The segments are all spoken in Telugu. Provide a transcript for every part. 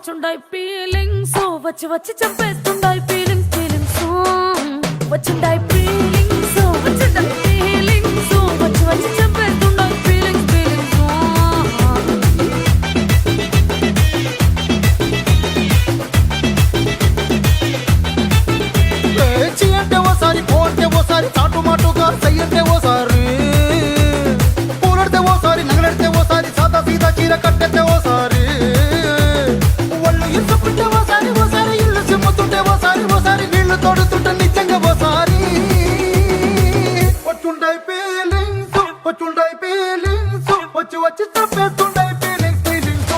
వచ్చుండాయి ఫీలింగ్స్ వచ్చి వచ్చి చంపేస్తుండాయి ఫీలింగ్స్ ఫీలింగ్స్ వచ్చుండాయి ఫీలింగ్స్ వచ్చుండాయి ఫీలింగ్స్ వచ్చి వచ్చి చంపేస్తుండాయి ఫీలింగ్స్ ఫీలింగ్స్ చీ అంటే ఓసారి పో అంటే ఓసారి చాటు మాటుగా సై అంటే ఓసారి పూలడితే ఓసారి నగలడితే ఓసారి సాదా సీదా చీర కట్టెత్తే ఓసారి ఒళ్ళు ఇసుకుంటే ఓసారి ఓసారి ఇల్లు సిమ్ముతుంటే ఓసారి ఓసారి నీళ్లు తోడుతుంటే నిజంగా ఓసారి వచ్చుండాయి ఫీలింగ్స్ వచ్చుండాయి ఫీలింగ్స్ వచ్చి వచ్చి తప్పేస్తుండాయి ఫీలింగ్స్ ఫీలింగ్స్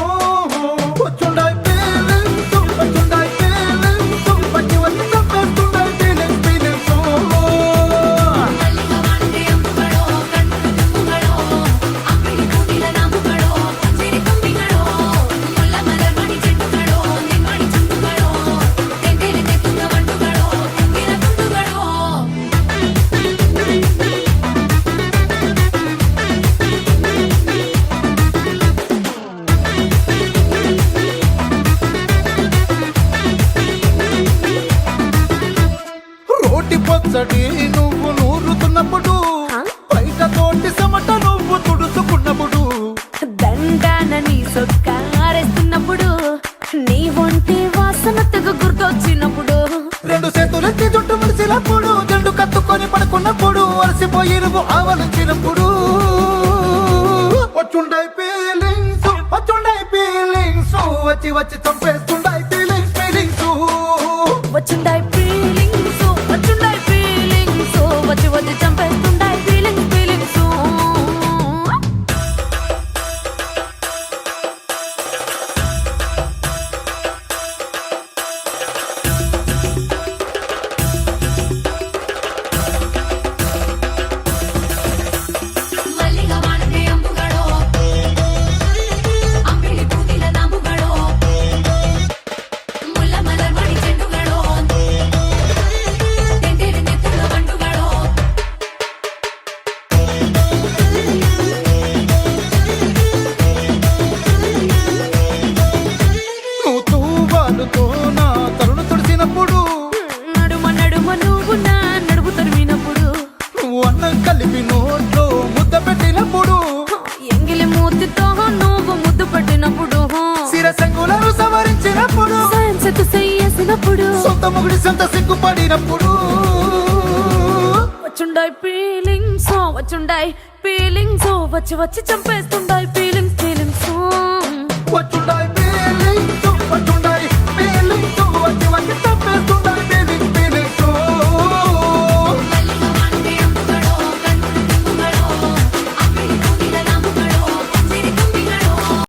వచ్చుండాయి ఫీలింగ్స్ వచ్చుండాయి ఫీలింగ్స్ వచ్చి వచ్చి తప్పేస్తుండాయి ఫీలింగ్స్ ఫీలింగ్స్ రోటి పచ్చడి నువ్వు నూరుతున్నప్పుడు బయట తోటి సమట నువ్వు తుడుచుకున్నప్పుడు దండాన నీ సొక్కారేస్తున్నప్పుడు నీ ఒంటి వాసన తెగ గుర్తొచ్చినప్పుడు రెండు చేతులెత్తి జుట్టు ముడిసినప్పుడు జండు కత్తుకొని పడుకున్నప్పుడు అలసిపోయి నువ్వు ఆవలించినప్పుడు వచ్చుండాయి ఫీలింగ్స్ వచ్చుండాయి ఫీలింగ్స్ వచ్చి వచ్చి చంపేస్తుండాయి ఫీలింగ్స్ ఫీలింగ్స్ వచ్చుండాయి ఫీలింగ్స్ వచ్చుండాయి ఫీలింగ్స్ వచ్చి వచ్చి చంపేస్తుండాయి ఫీలింగ్స్ ఫీలింగ్స్ నువ్వు తూవాలుతో నా తరుణ తుడిసినప్పుడు నడుమ నడుమ నువ్వు నా నడుపు తరిమినప్పుడు నువ్వు అన్నం కలిపి నోట్లో ముద్ద పెట్టినప్పుడు ఎంగిలి మూతితో నువ్వు ముద్దు పట్టినప్పుడు శిరసంగులను సవరించినప్పుడు సైన్సెత్తు చెయ్యేసినప్పుడు సొంత ముగుడి సొంత సిగ్గుపడినప్పుడు వచ్చుండాయి ఫీలింగ్స్ వచ్చుండాయి ఫీలింగ్స్ వచ్చి వచ్చి చంపేస్తుండాయి ఫీలింగ్స్ ఫీలింగ్స్ వచ్చుండాయి